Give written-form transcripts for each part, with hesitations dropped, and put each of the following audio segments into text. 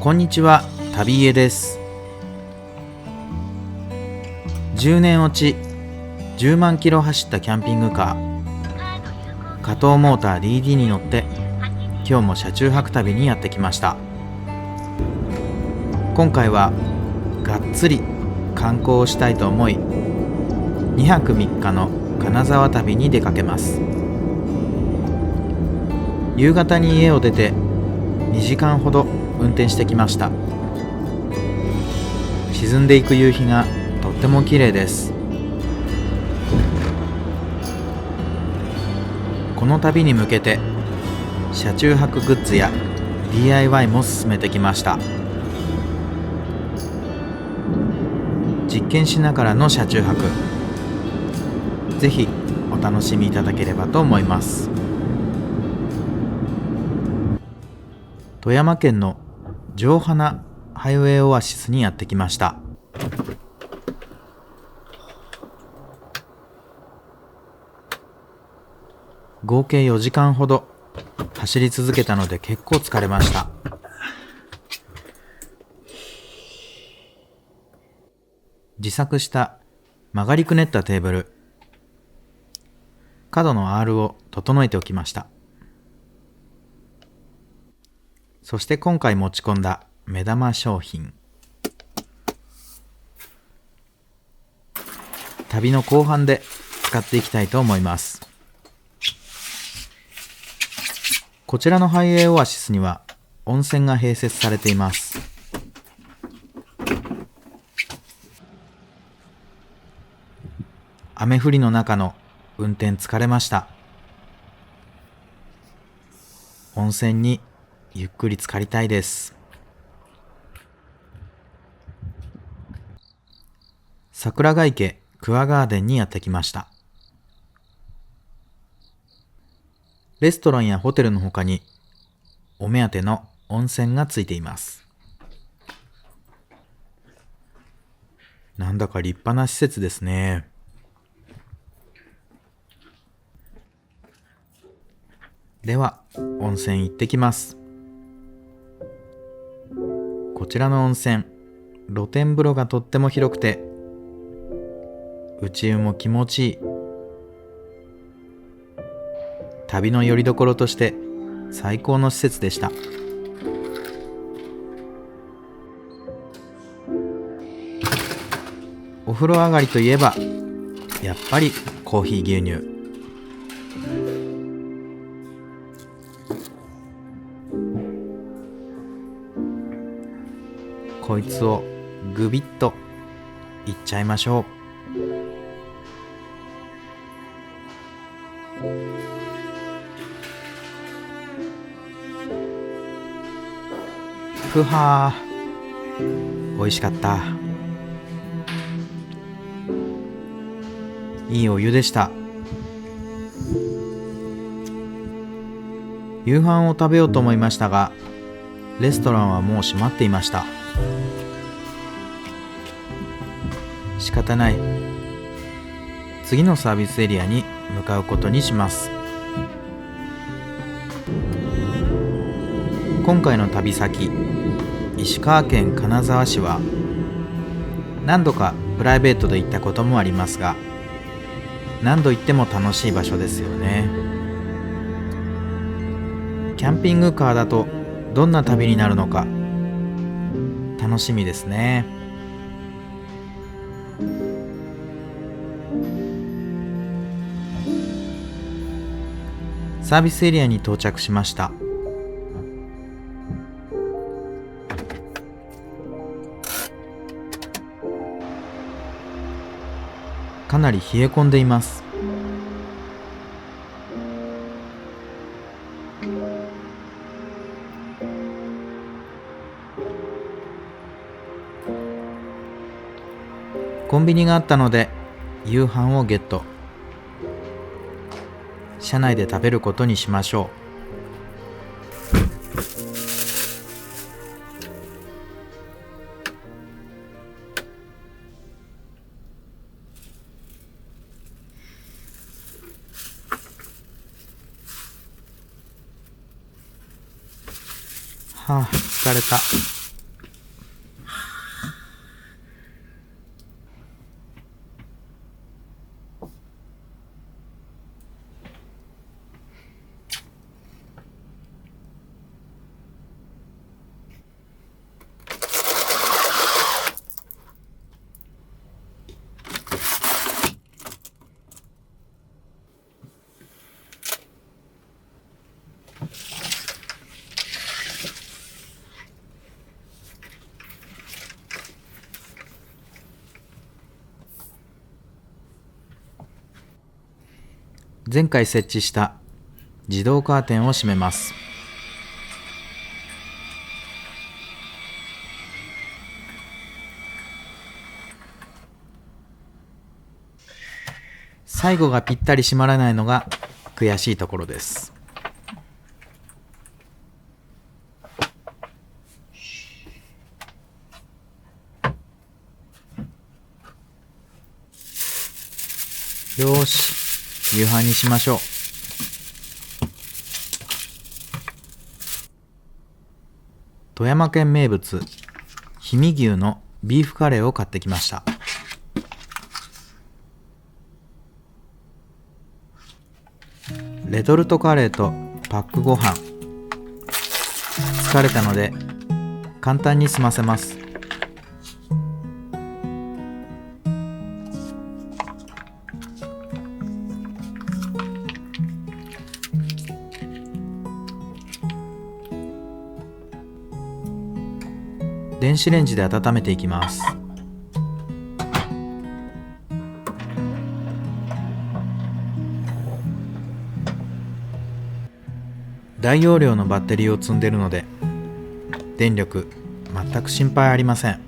こんにちは、旅家です。10年落ち10万キロ走ったキャンピングカー、加藤モーター DD に乗って今日も車中泊旅にやってきました。今回はがっつり観光をしたいと思い、2泊3日の金沢旅に出かけます。夕方に家を出て2時間ほど運転してきました。沈んでいく夕日がとっても綺麗です。この旅に向けて車中泊グッズや DIY も進めてきました。実験しながらの車中泊、ぜひお楽しみいただければと思います。富山県の城花ハイウェイオアシスにやってきました。合計4時間ほど走り続けたので結構疲れました。自作した曲がりくねったテーブル、角の R を整えておきました。そして今回持ち込んだ目玉商品、旅の後半で使っていきたいと思います。こちらのハイウェイオアシスには温泉が併設されています。雨降りの中の運転疲れました。温泉にゆっくり浸かりたいです。桜ヶ池クアガーデンにやってきました。レストランやホテルの他にお目当ての温泉がついています。なんだか立派な施設ですね。では温泉行ってきます。こちらの温泉、露天風呂がとっても広くて内湯も気持ちいい。旅の拠り所として最高の施設でした。お風呂上がりといえばやっぱりコーヒー牛乳。こいつをグビッといっちゃいましょう。ふはー、美味しかった。いいお湯でした。夕飯を食べようと思いましたが、レストランはもう閉まっていました。仕方ない。次のサービスエリアに向かうことにします。今回の旅先、石川県金沢市は何度かプライベートで行ったこともありますが、何度行っても楽しい場所ですよね。キャンピングカーだとどんな旅になるのか楽しみですね。サービスエリアに到着しました。かなり冷え込んでいます。コンビニがあったので夕飯をゲット。車内で食べることにしましょう。はあ、疲れた。前回設置した自動カーテンを閉めます。最後がぴったり閉まらないのが悔しいところです。よーし、夕飯にしましょう。富山県名物、氷見牛のビーフカレーを買ってきました。レトルトカレーとパックご飯。疲れたので簡単に済ませます。電子レンジで温めていきます。大容量のバッテリーを積んでいるので電力全く心配ありません。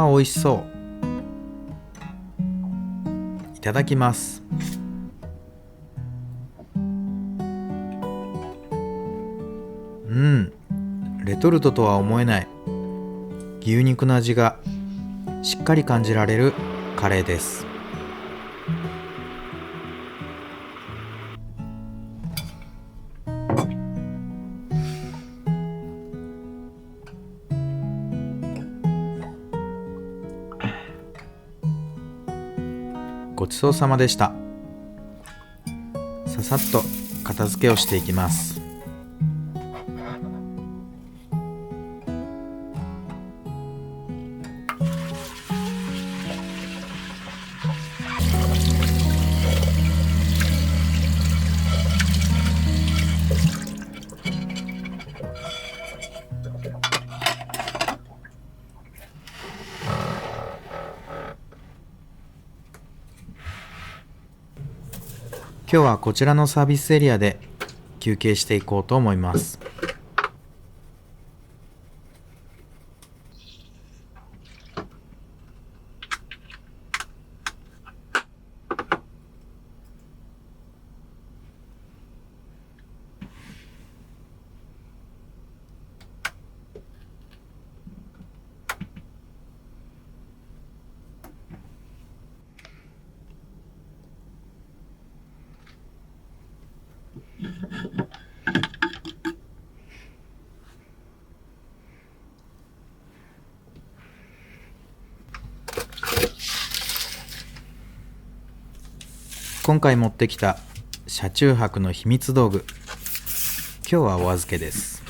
美味しそう。いただきます。レトルトとは思えない牛肉の味がしっかり感じられるカレーです。ごちそうさまでした。ささっと片付けをしていきます。今日はこちらのサービスエリアで休憩していこうと思います。今回持ってきた車中泊の秘密道具、今日はお預けです。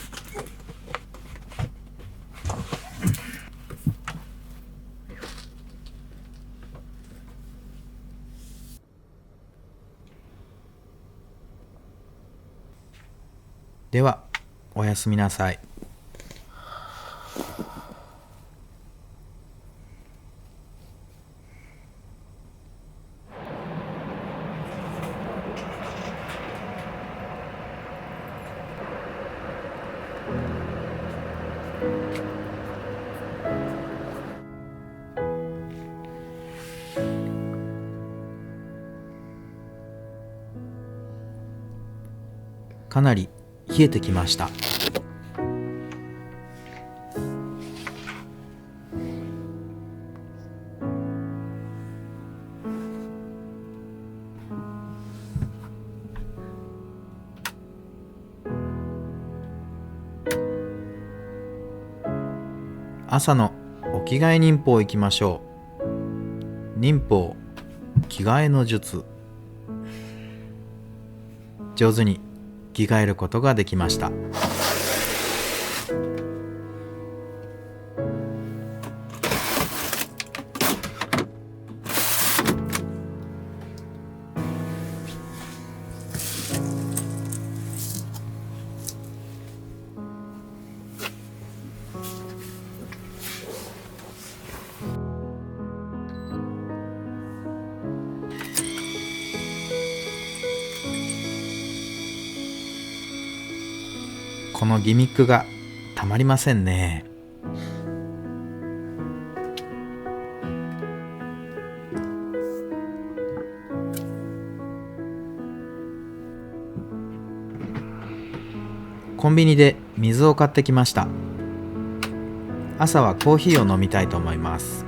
ではおやすみなさい。かなり冷えてきました。朝のお着替え忍法行きましょう。忍法着替えの術。上手に着替えることができました。このギミックがたまりませんね。コンビニで水を買ってきました。朝はコーヒーを飲みたいと思います。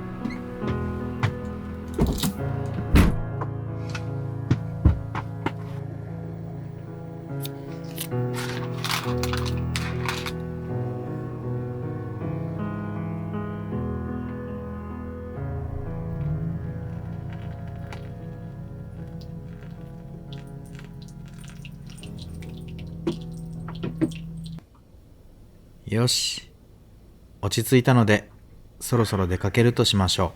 よし、落ち着いたのでそろそろ出かけるとしましょ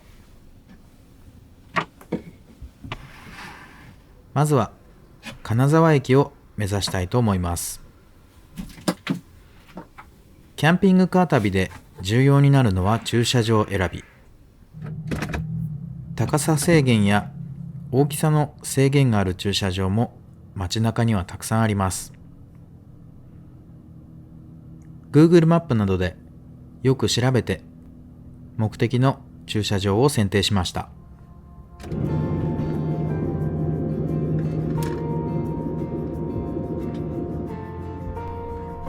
う。まずは金沢駅を目指したいと思います。キャンピングカー旅で重要になるのは駐車場選び。高さ制限や大きさの制限がある駐車場も街中にはたくさんあります。Google マップなどでよく調べて目的の駐車場を選定しました。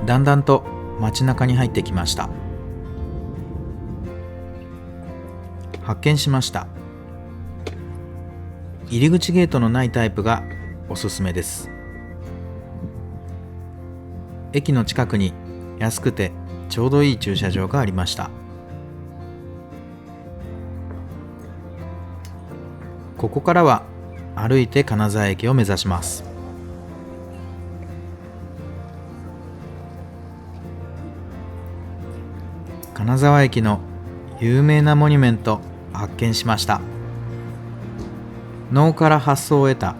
だんだんと街中に入ってきました。発見しました。入り口ゲートのないタイプがおすすめです。駅の近くに安くてちょうどいい駐車場がありました。ここからは歩いて金沢駅を目指します。金沢駅の有名なモニュメント発見しました。能から発想を得た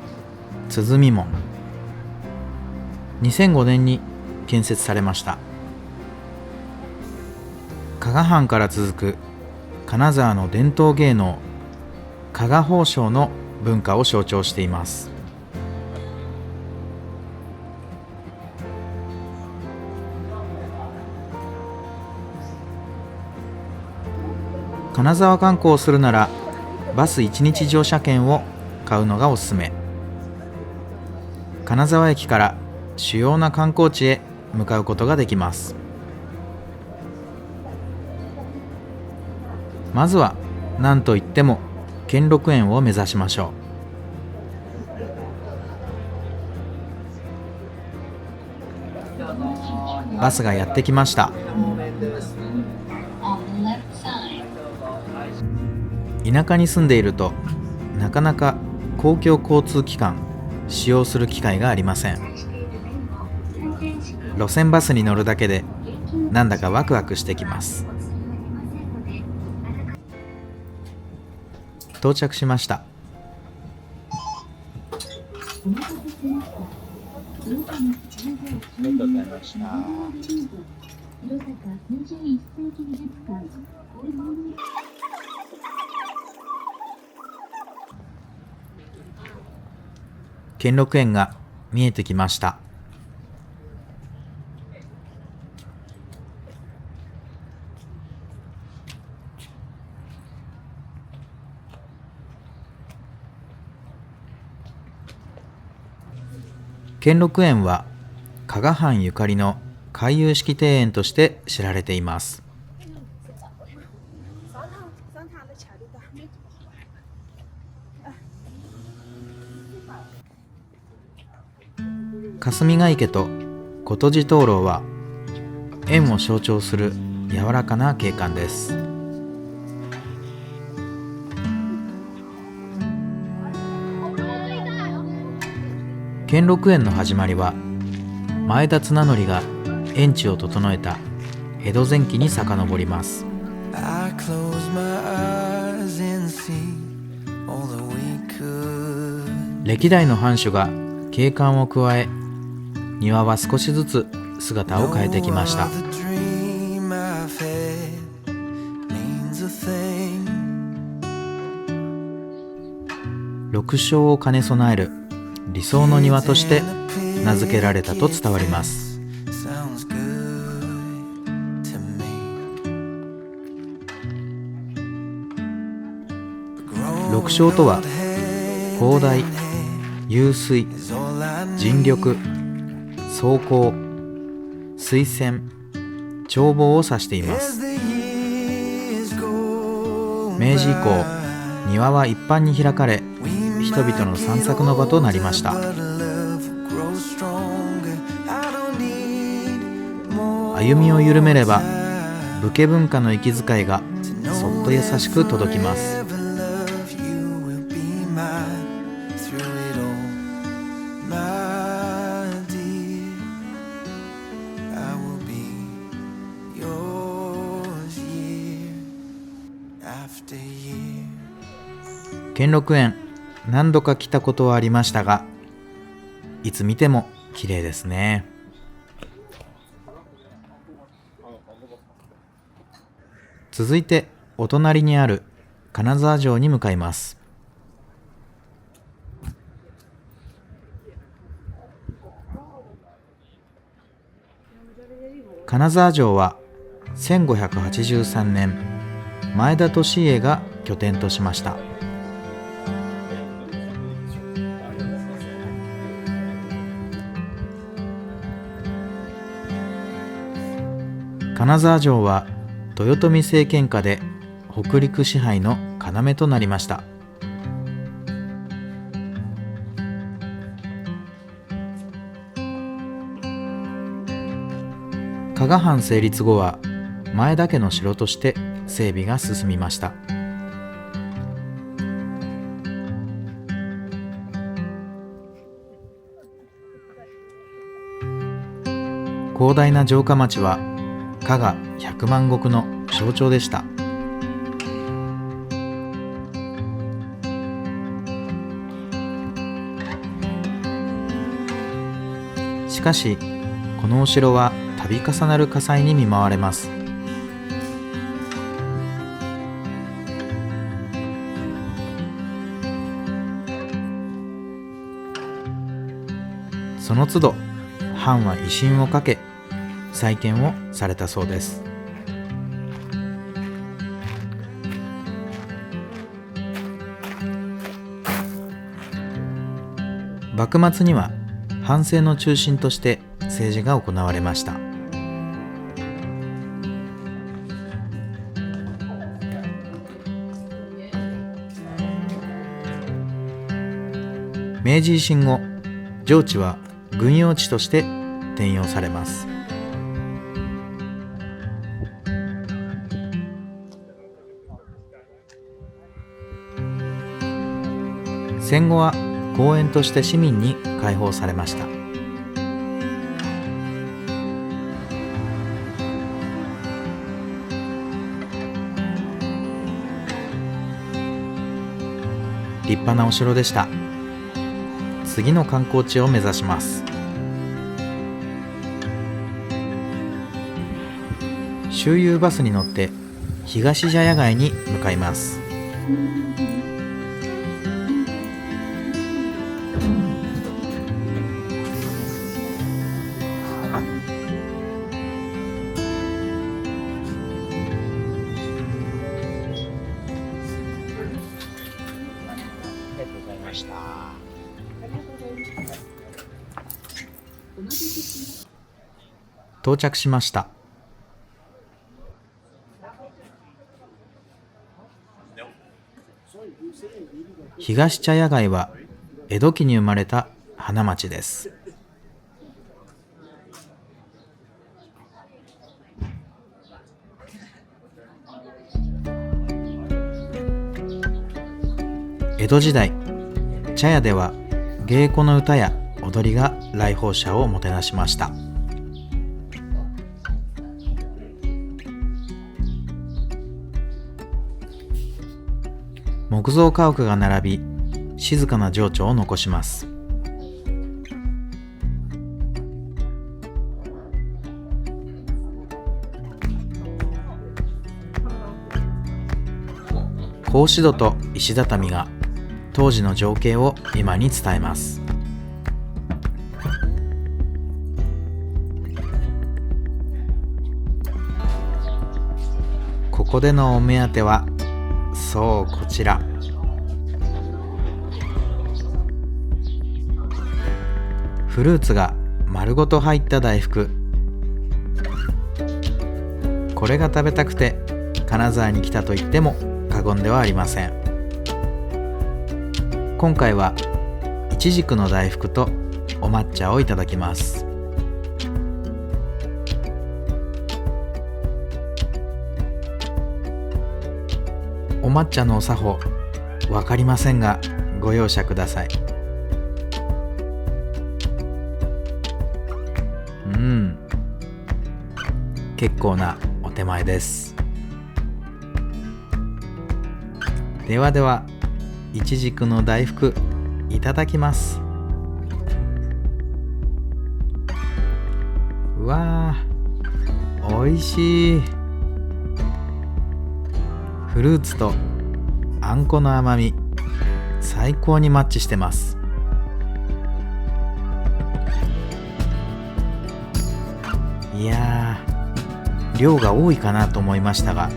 鼓門。2005年に建設されました。加賀藩から続く金沢の伝統芸能加賀宝生の文化を象徴しています。金沢観光をするならバス1日乗車券を買うのがおすすめ。金沢駅から主要な観光地へ向かうことができます。まずは何といっても兼六園を目指しましょう。バスがやってきました。田舎に住んでいるとなかなか公共交通機関使用する機会がありません。路線バスに乗るだけでなんだかワクワクしてきます。到着しました。兼六園が見えてきました。兼六園は加賀藩ゆかりの回遊式庭園として知られています。霞ヶ池と琴地灯籠は園を象徴する柔らかな景観です。兼六園の始まりは前田綱紀が園地を整えた江戸前期に遡ります。歴代の藩主が景観を加え、庭は少しずつ姿を変えてきました。六将を兼ね備える理想の庭として名付けられたと伝わります。特徴とは広大、湧水、尽力、壮行、水仙、眺望を指しています。明治以降、庭は一般に開かれ、人々の散策の場となりました。歩みを緩めれば、武家文化の息遣いがそっと優しく届きます。兼六園、何度か来たことはありましたが、いつ見ても綺麗ですね。続いてお隣にある金沢城に向かいます。金沢城は1583年、前田利家が拠点としました。金沢城は豊臣政権下で北陸支配の要となりました。加賀藩成立後は前田家の城として整備が進みました。広大な城下町は加賀百万石の象徴でした。しかしこのお城は度重なる火災に見舞われます。その都度藩は威信をかけ再建をされたそうです。幕末には藩政の中心として政治が行われました。明治維新後、城地は軍用地として転用されます。戦後は公園として市民に開放されました。立派なお城でした。次の観光地を目指します。周遊バスに乗って東茶屋街に向かいます。到着しました。東茶屋街は江戸期に生まれた花街です。江戸時代、茶屋では芸妓の歌や踊りが来訪者をもてなしました。木造家屋が並び、静かな情緒を残します。格子戸と石畳が当時の情景を今に伝えます。ここでのお目当ては、そうこちら、フルーツが丸ごと入った大福。これが食べたくて金沢に来たと言っても過言ではありません。今回はいちじくの大福とお抹茶をいただきます。お抹茶のお作法わかりませんがご容赦ください。結構なお手前です。ではでは、いちじくの大福いただきます。うわー、おいしい。フルーツとあんこの甘み、最高にマッチしてます。いやー、量が多いかなと思いましたが、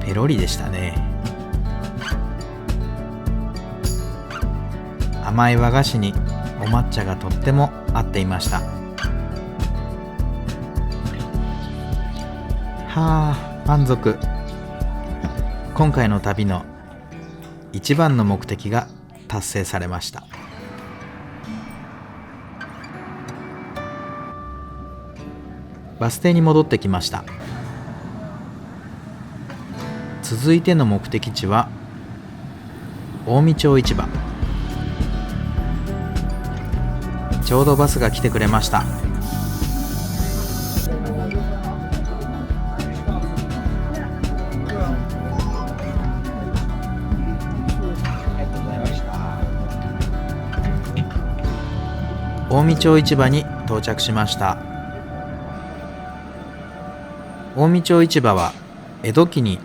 ペロリでしたね。甘い和菓子にお抹茶がとっても合っていました。はあ、満足。今回の旅の一番の目的が達成されました。バス停に戻ってきました。続いての目的地は近江町市場。ちょうどバスが来てくれました。近江町市場に到着しました。近江町市場は江戸期に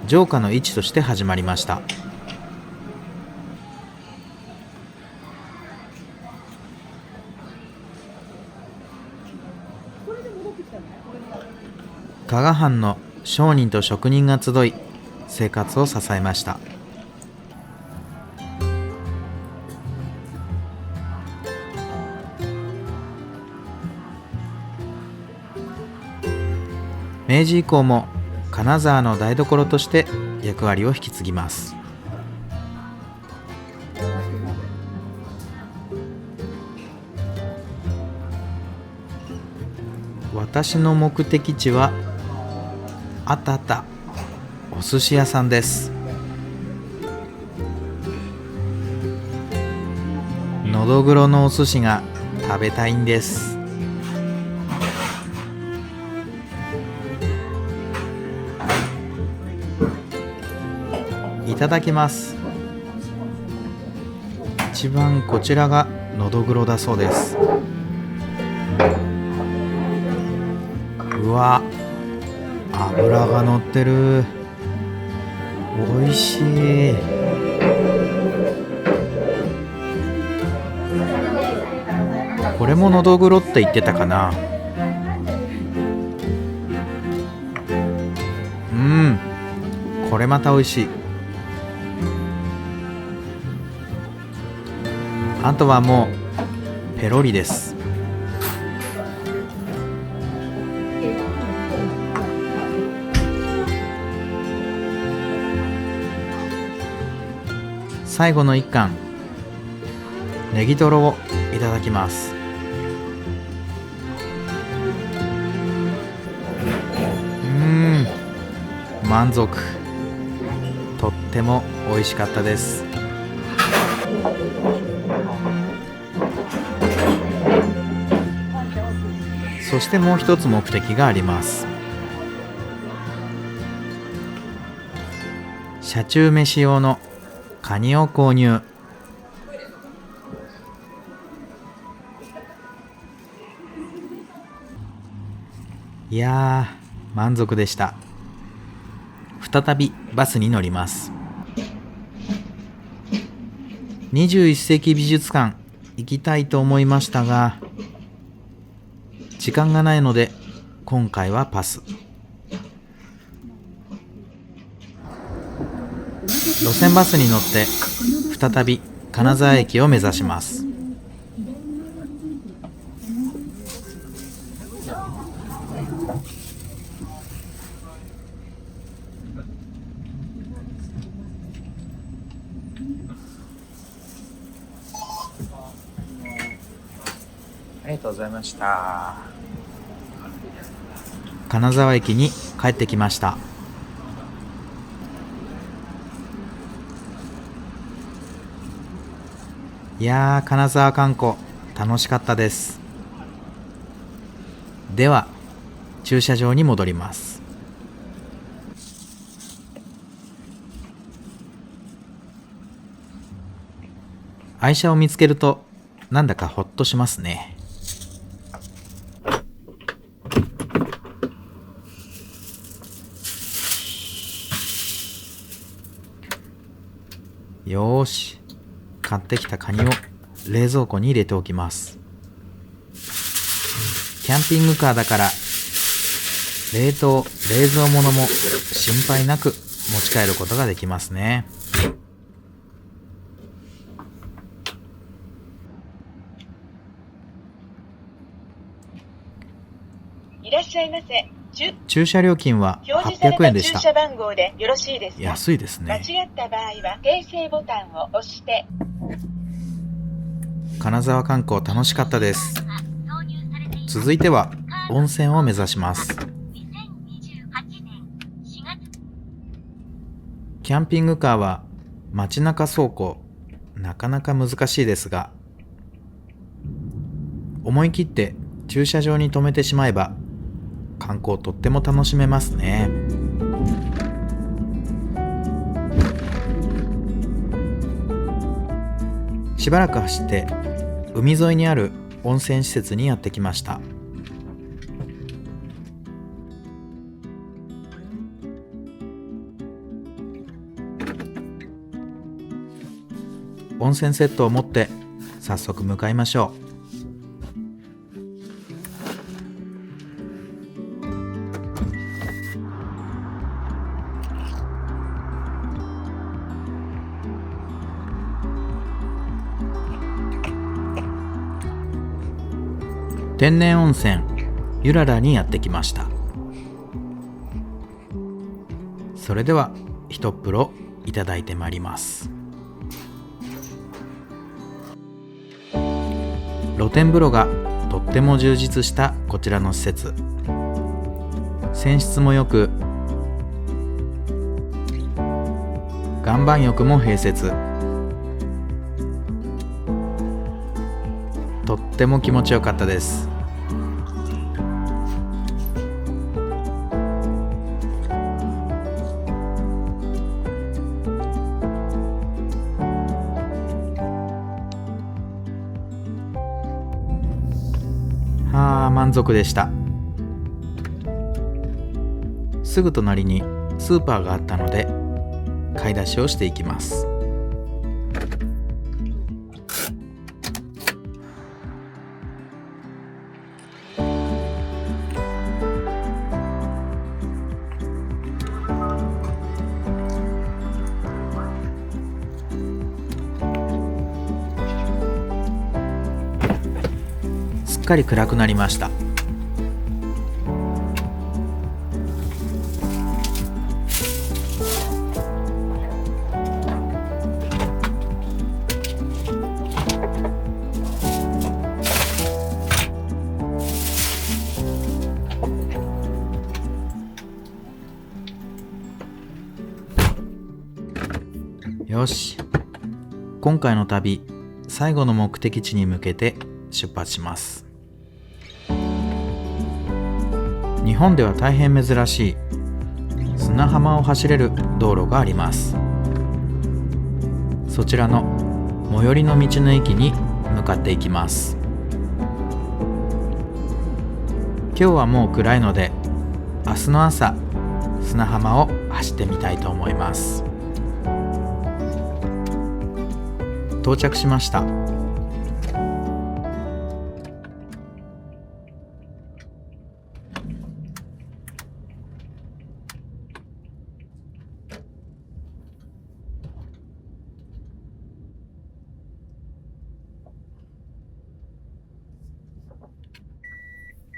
城下の市として始まりました。加賀藩の商人と職人が集い生活を支えました。明治以降も金沢の台所として役割を引き継ぎます。私の目的地はあったあった、お寿司屋さんです。のどぐろのお寿司が食べたいんです。いただきます。一番こちらがのどぐろだそうです。うわ、脂が乗ってる。おいしい。これものどぐろって言ってたかな。これまたおいしい。あとはもうペロリです。最後の一貫、ネギトロをいただきます。満足。とっても美味しかったです。そしてもう一つ目的があります。車中飯用のカニを購入。いやー、満足でした。再びバスに乗ります。21世紀美術館行きたいと思いましたが、時間がないので今回はパス。路線バスに乗って再び金沢駅を目指します。ありがとうございました。金沢駅に帰ってきました。いやー、金沢観光楽しかったです。では駐車場に戻ります。愛車を見つけるとなんだかほっとしますね。よーし、買ってきたカニを冷蔵庫に入れておきます。キャンピングカーだから冷凍・冷蔵物も心配なく持ち帰ることができますね。いらっしゃいませ。駐車料金は800円でした。表示された駐車番号でよろしいですか？安いですね。間違った場合は訂正ボタンを押して。金沢観光楽しかったです。続いては温泉を目指します。キャンピングカーは街中走行なかなか難しいですが、思い切って駐車場に停めてしまえば観光とっても楽しめますね。しばらく走って海沿いにある温泉施設にやってきました。温泉セットを持って早速向かいましょう。天然温泉ゆららにやってきました。それでは一風呂いただいてまいります。露天風呂がとっても充実したこちらの施設、泉質もよく岩盤浴も併設、とっても気持ちよかったです。満足でした。すぐ隣にスーパーがあったので買い出しをしていきます。すっかり暗くなりました。よし、今回の旅最後の目的地に向けて出発します。日本では大変珍しい砂浜を走れる道路があります。そちらの最寄りの道の駅に向かっていきます。今日はもう暗いので明日の朝砂浜を走ってみたいと思います。到着しました。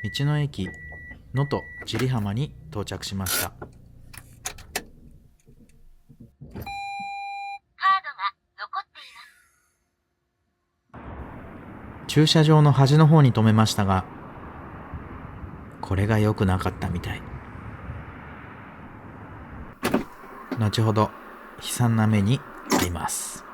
道の駅能登千里浜に到着しました。カードが残っています。駐車場の端の方に止めましたが、これが良くなかったみたい。後ほど悲惨な目に遭います。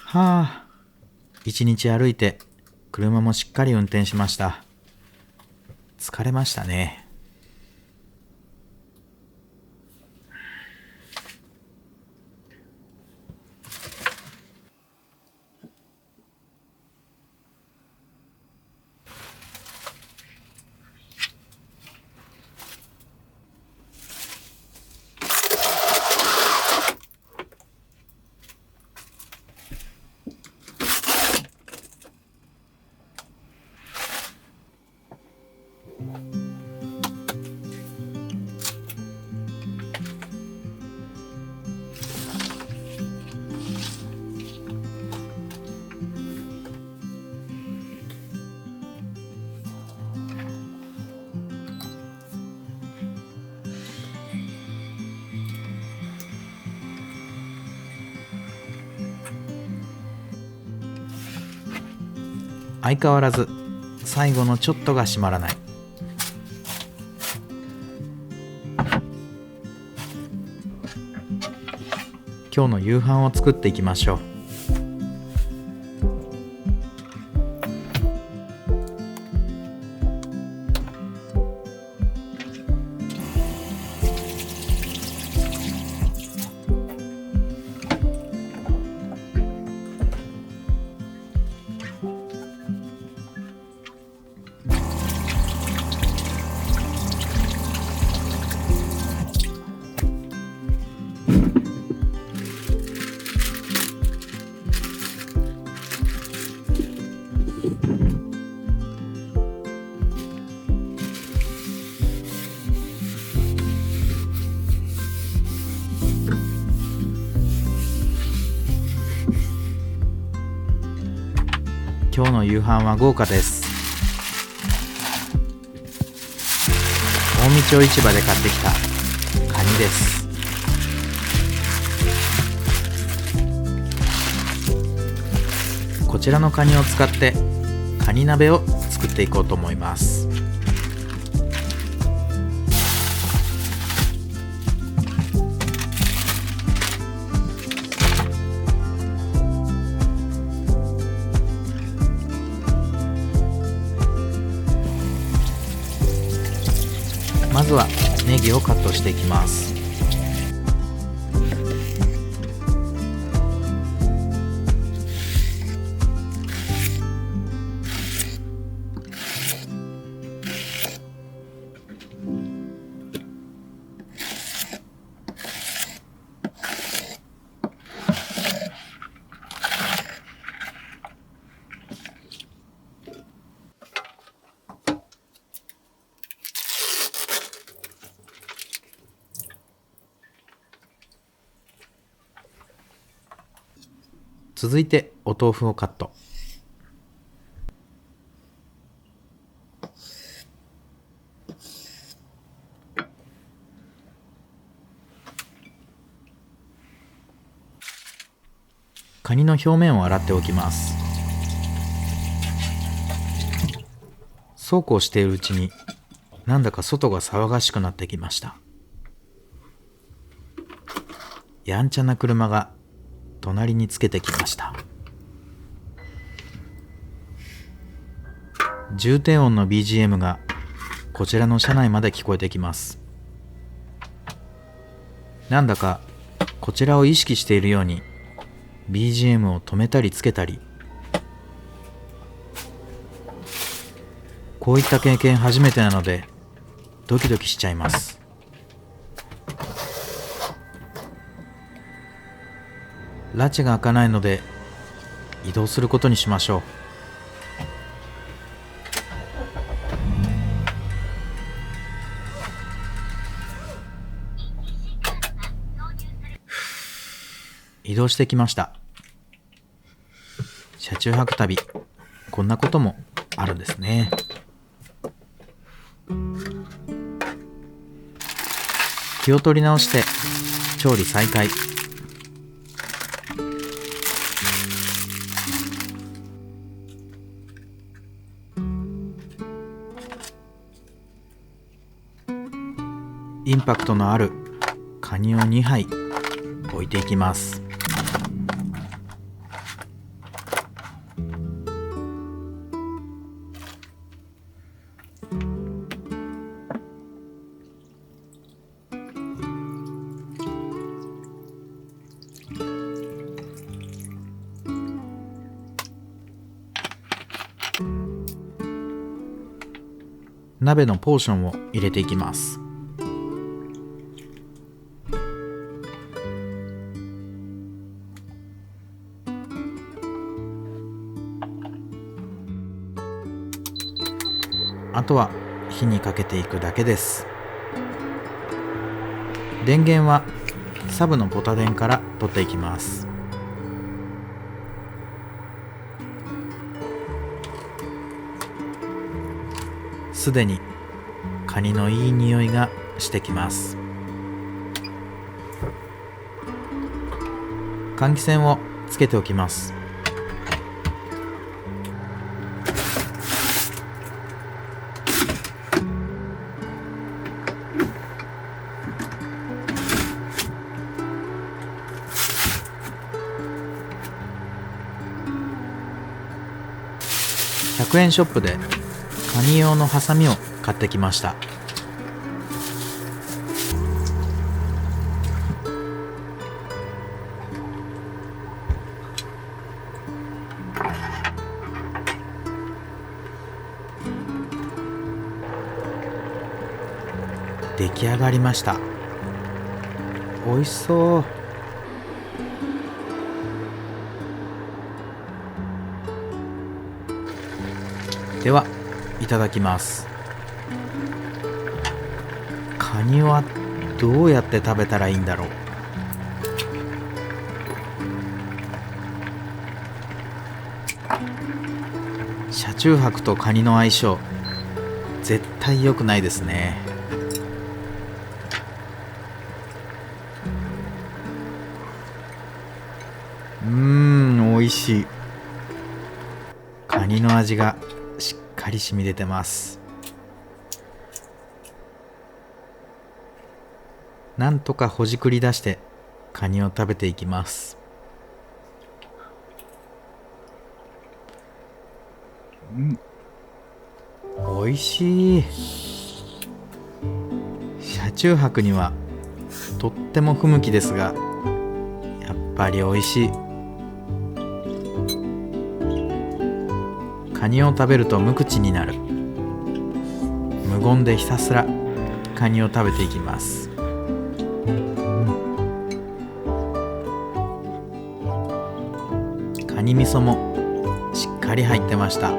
はあ、一日歩いて車もしっかり運転しました。疲れましたね。相変わらず最後のちょっとが閉まらない。今日の夕飯を作っていきましょう。今日の夕飯は豪華です。近江町市場で買ってきたカニです。こちらのカニを使ってカニ鍋を作っていこうと思います。まずはネギをカットしていきます。続いてお豆腐をカット。カニの表面を洗っておきます。そうこうしているうちになんだか外が騒がしくなってきました。やんちゃな車が隣につけてきました。重低音の BGM がこちらの車内まで聞こえてきます。なんだかこちらを意識しているように BGM を止めたりつけたり、こういった経験初めてなのでドキドキしちゃいます。拉致が開かないので移動することにしましょう。移動してきました。車中泊旅、こんなこともあるんですね。気を取り直して調理再開。インパクトのあるカニを2杯置いていきます。鍋のポーションを入れていきます。あとは火にかけていくだけです。電源はサブのポタ電から取っていきます。すでにカニのいい匂いがしてきます。換気扇をつけておきます。100円ショップでカニ用のハサミを買ってきました。出来上がりました。おいしそう。ではいただきます。カニはどうやって食べたらいいんだろう。車中泊とカニの相性、絶対良くないですね。美味しい。カニの味がしっかり染み出てます。なんとかほじくり出してカニを食べていきます。おいしい。車中泊にはとっても不向きですが、やっぱりおいしい。カニを食べると無口になる。無言でひたすらカニを食べていきます。カニ味噌もしっかり入ってました。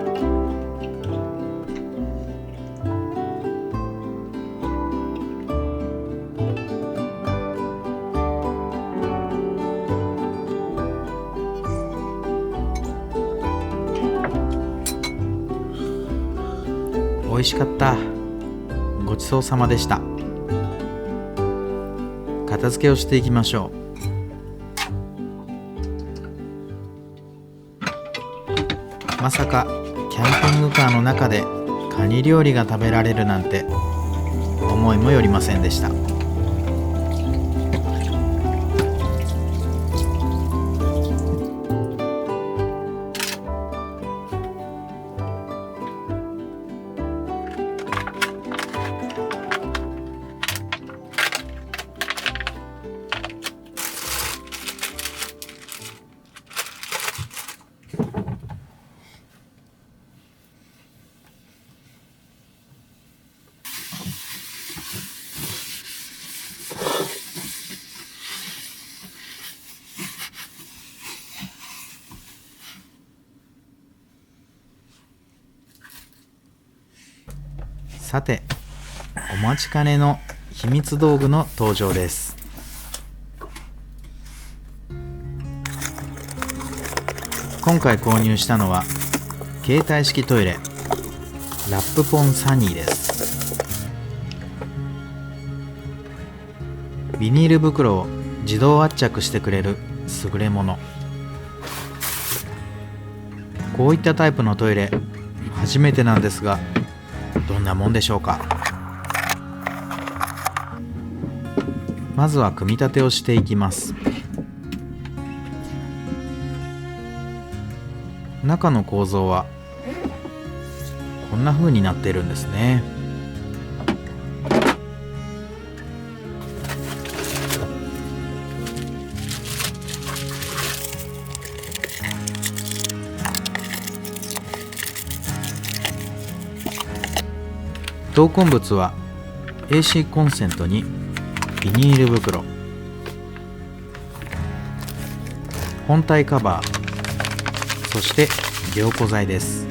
美味しかった。ごちそうさまでした。片付けをしていきましょう。まさかキャンピングカーの中でカニ料理が食べられるなんて思いもよりませんでした。さて、お待ちかねの秘密道具の登場です。今回購入したのは携帯式トイレラップポンサニーです。ビニール袋を自動圧着してくれる優れもの。こういったタイプのトイレ初めてなんですが、どんなもんでしょうか。まずは組み立てをしていきます。中の構造はこんな風になっているんですね。同梱物は AC コンセントにビニール袋、本体カバー、そして凝固剤です。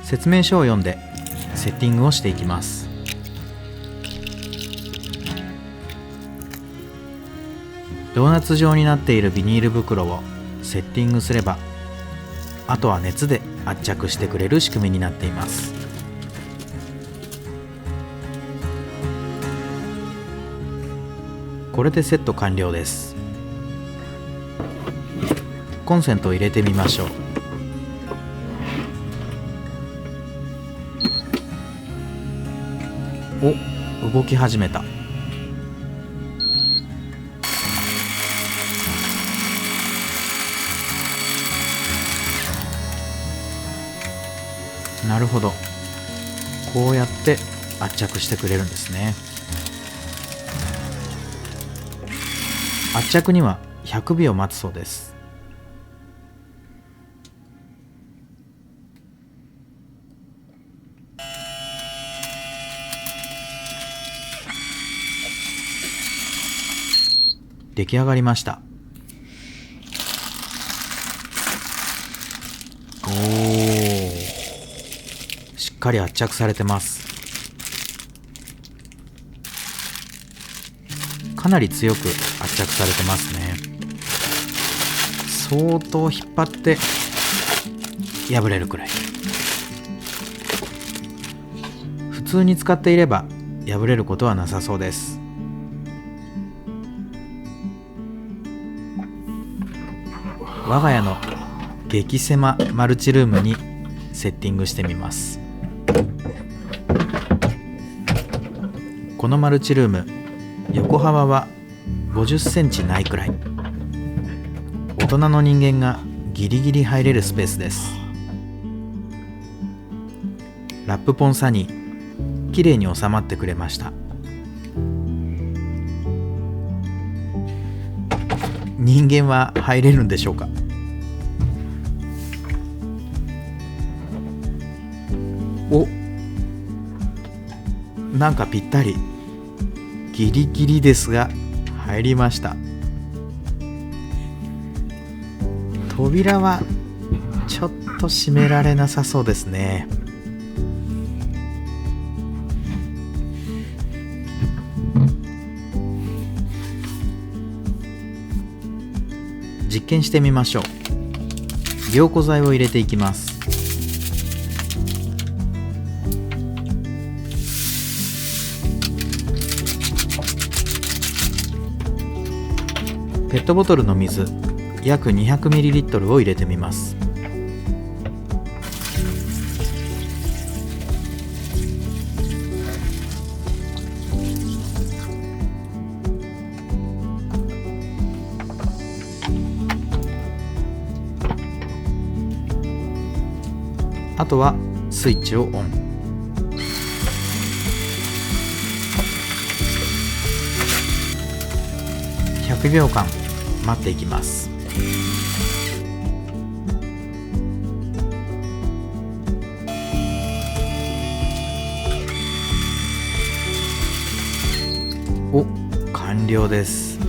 説明書を読んでセッティングをしていきます。ドーナツ状になっているビニール袋をセッティングすれば、あとは熱で圧着してくれる仕組みになっています。これでセット完了です。コンセントを入れてみましょう。お、動き始めた。なるほど、こうやって圧着してくれるんですね。圧着には100秒待つそうです。出来上がりました。おー、しっかり圧着されてます。かなり強く圧着されてますね。相当引っ張って破れるくらい。普通に使っていれば破れることはなさそうです。我が家の激狭マルチルームにセッティングしてみます。このマルチルーム、横幅は50センチないくらい。大人の人間がギリギリ入れるスペースです。ラップポンサニー、きれいに収まってくれました。人間は入れるんでしょうか。お、なんかぴったり、ギリギリですが入りました。扉はちょっと閉められなさそうですね。実験してみましょう。凝固剤を入れていきます。ペットボトルの水約 200ml を入れてみます。あとはスイッチをオン。100秒間待っていきます。お、完了です。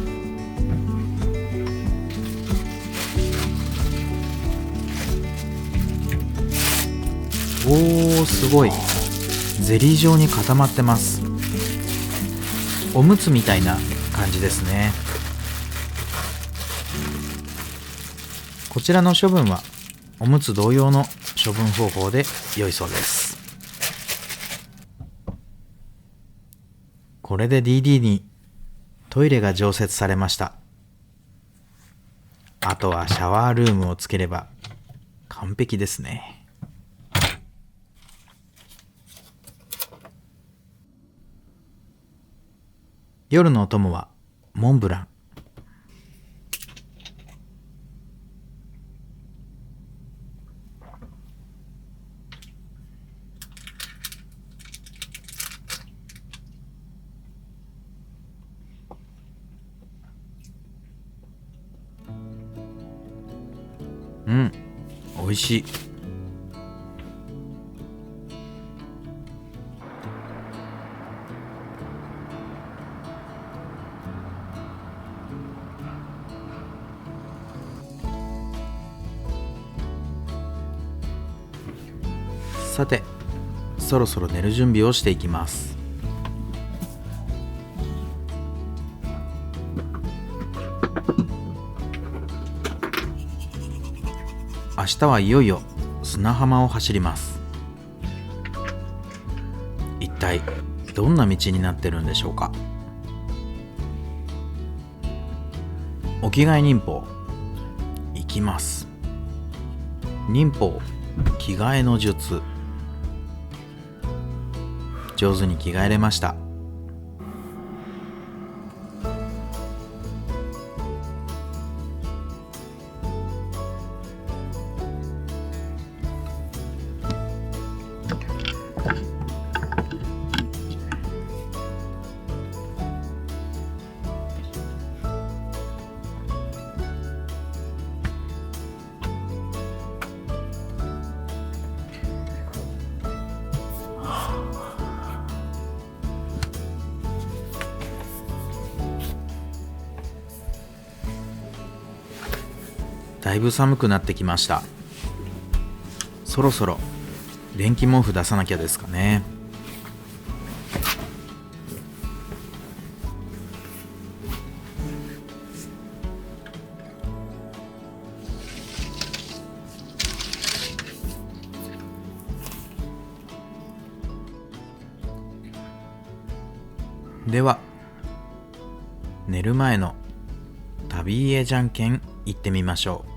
すごいゼリー状に固まってます。おむつみたいな感じですね。こちらの処分はおむつ同様の処分方法で良いそうです。これで DD にトイレが常設されました。あとはシャワールームをつければ完璧ですね。夜のお供はモンブラン。美味しい。さて、そろそろ寝る準備をしていきます。明日はいよいよ砂浜を走ります。一体どんな道になってるんでしょうか。お着替え忍法いきます。忍法着替えの術。上手に着替えれました。だいぶ寒くなってきました。そろそろ電気毛布出さなきゃですかね。では寝る前の旅家じゃんけん行ってみましょう。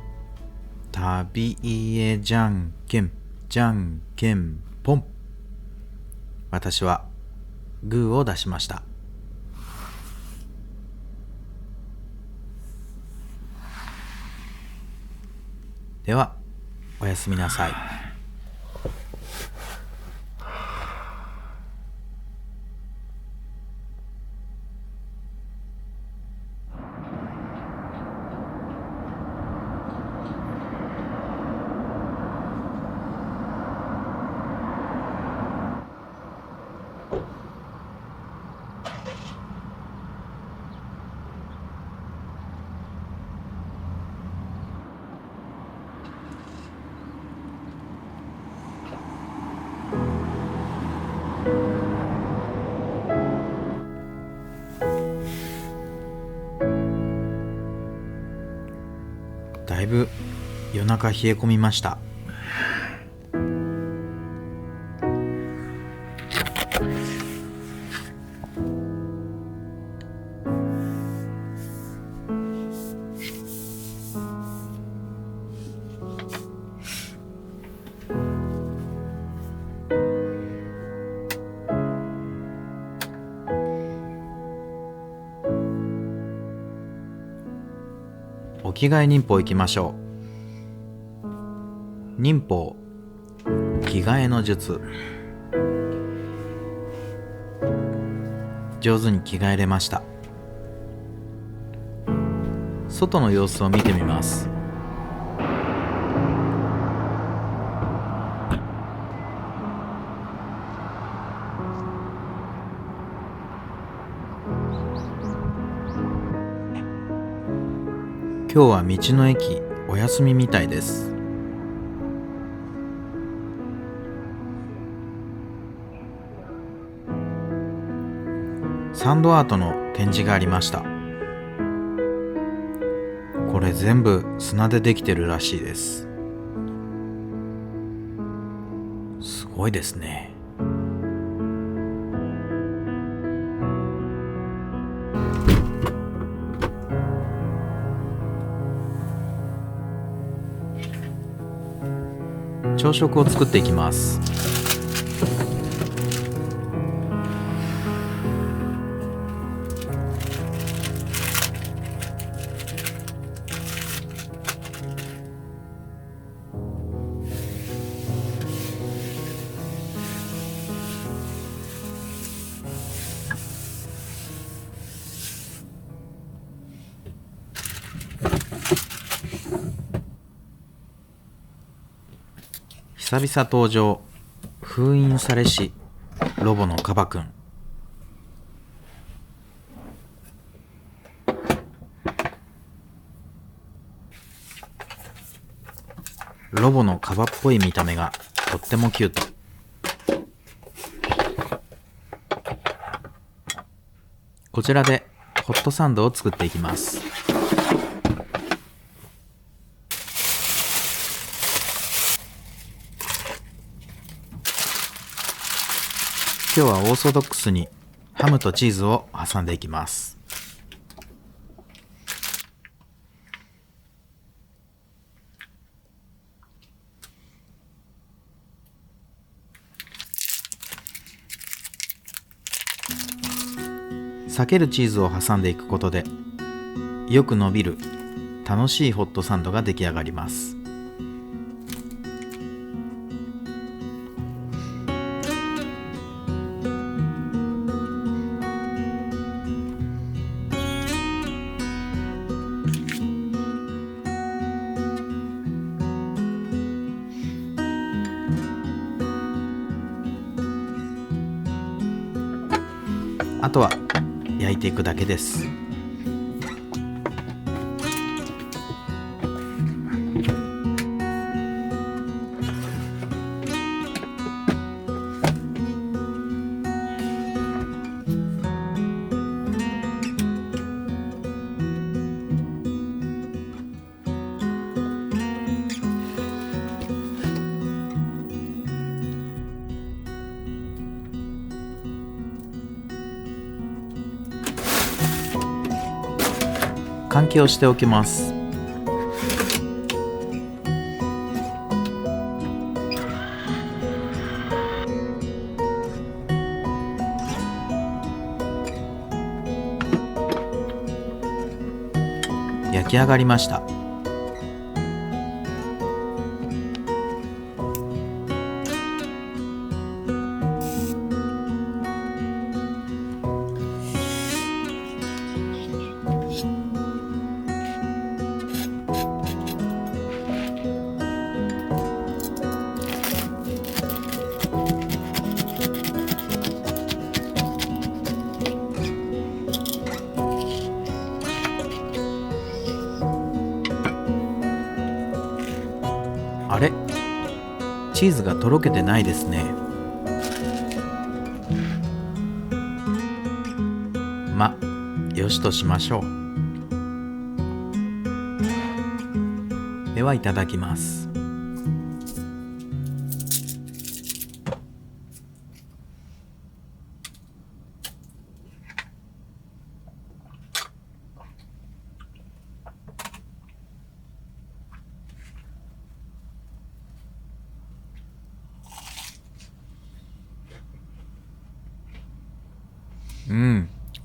旅家じゃんけんじゃんけんぽん。私はグーを出しました。ではおやすみなさい。だいぶ夜中冷え込みました。お着替え忍法いきましょう。忍法着替えの術。上手に着替えれました。外の様子を見てみます。今日は道の駅お休みみたいです。サンドアートの展示がありました。これ全部砂でできてるらしいです。すごいですね。朝食を作っていきます。久々登場、封印されしロボのカバくん。ロボのカバっぽい見た目がとってもキュート。こちらでホットサンドを作っていきます。今日はオーソドックスにハムとチーズを挟んでいきます。避けるチーズを挟んでいくことでよく伸びる楽しいホットサンドが出来上がります。あとは焼いていくだけです。換気をしておきます。焼き上がりました。あれ？チーズがとろけてないですね。ま、よしとしましょう。ではいただきます。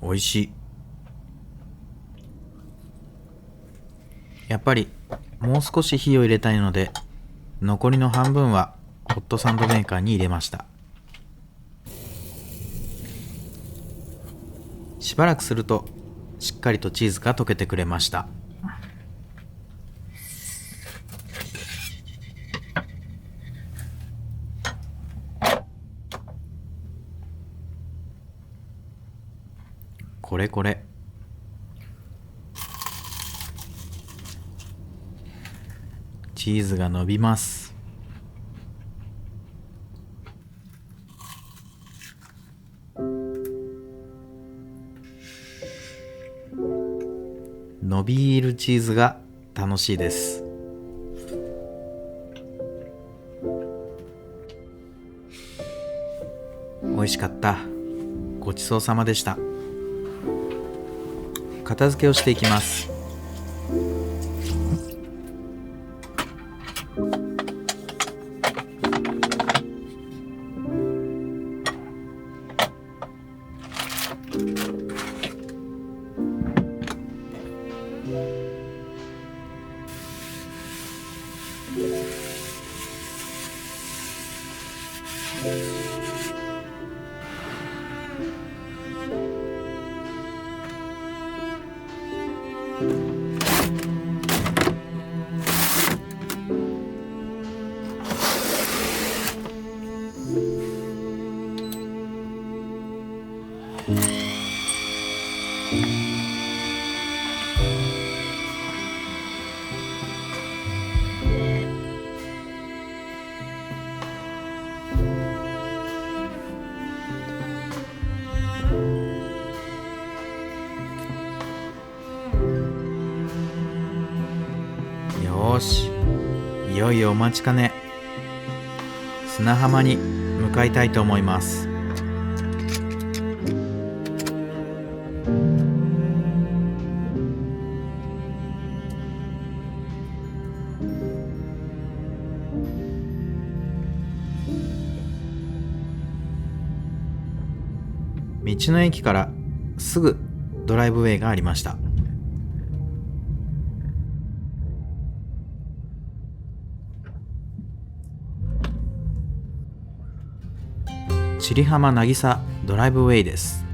美味しい。やっぱりもう少し火を入れたいので、残りの半分はホットサンドメーカーに入れました。しばらくするとしっかりとチーズが溶けてくれました。これこれ。チーズが伸びます。伸びるチーズが楽しいです。美味しかった。ごちそうさまでした。片付けをしていきます。よし、いよいよお待ちかね、砂浜に向かいたいと思います。道の駅からすぐドライブウェイがありました。千里浜なぎさドライブウェイです。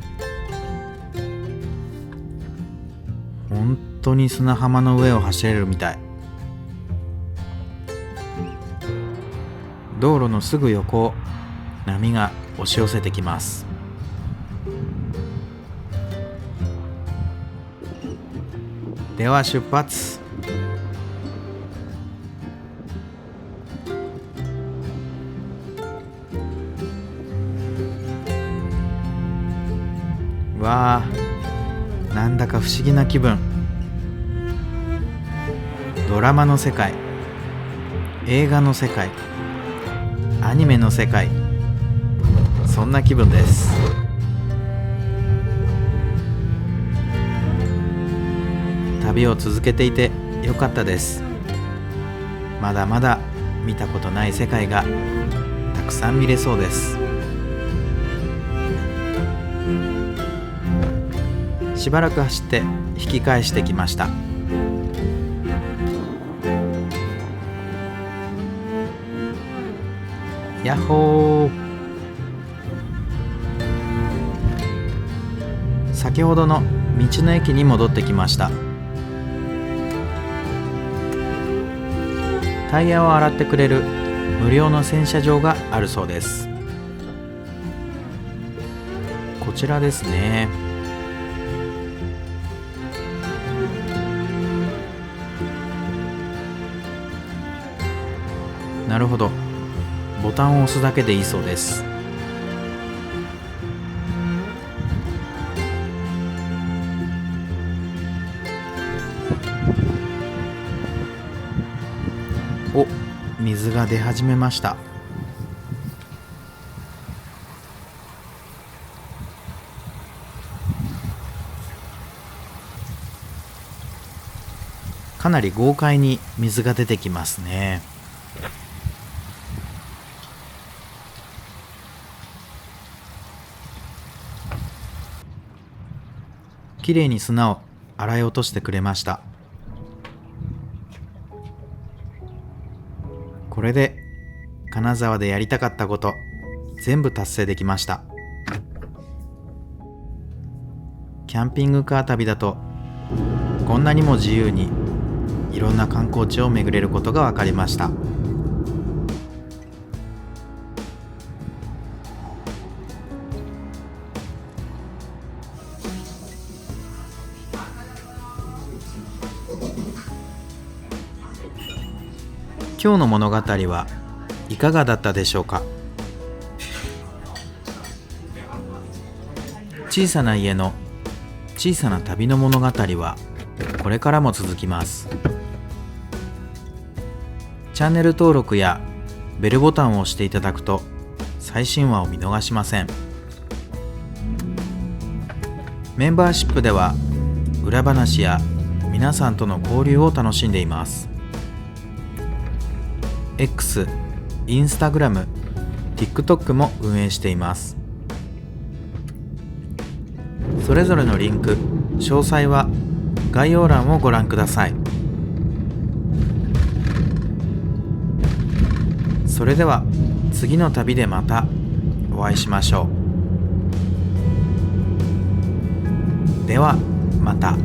本当に砂浜の上を走れるみたい。道路のすぐ横を波が押し寄せてきます。では出発。わあ、なんだか不思議な気分。ドラマの世界、映画の世界、アニメの世界、そんな気分です。旅を続けていてよかったです。まだまだ見たことない世界がたくさん見れそうです。しばらく走って引き返してきました。やっほー。先ほどの道の駅に戻ってきました。タイヤを洗ってくれる無料の洗車場があるそうです。こちらですね。なるほど、ボタンを押すだけでいいそうです。お、水が出始めました。かなり豪快に水が出てきますね。きれいに砂を洗い落としてくれました。これで金沢でやりたかったこと全部達成できました。キャンピングカー旅だとこんなにも自由にいろんな観光地を巡れることが分かりました。今日の物語はいかがだったでしょうか。小さな家の小さな旅の物語はこれからも続きます。チャンネル登録やベルボタンを押していただくと最新話を見逃しません。メンバーシップでは裏話や皆さんとの交流を楽しんでいます。X、インスタグラム、TikTok も運営しています。それぞれのリンク、詳細は概要欄をご覧ください。それでは次の旅でまたお会いしましょう。ではまた。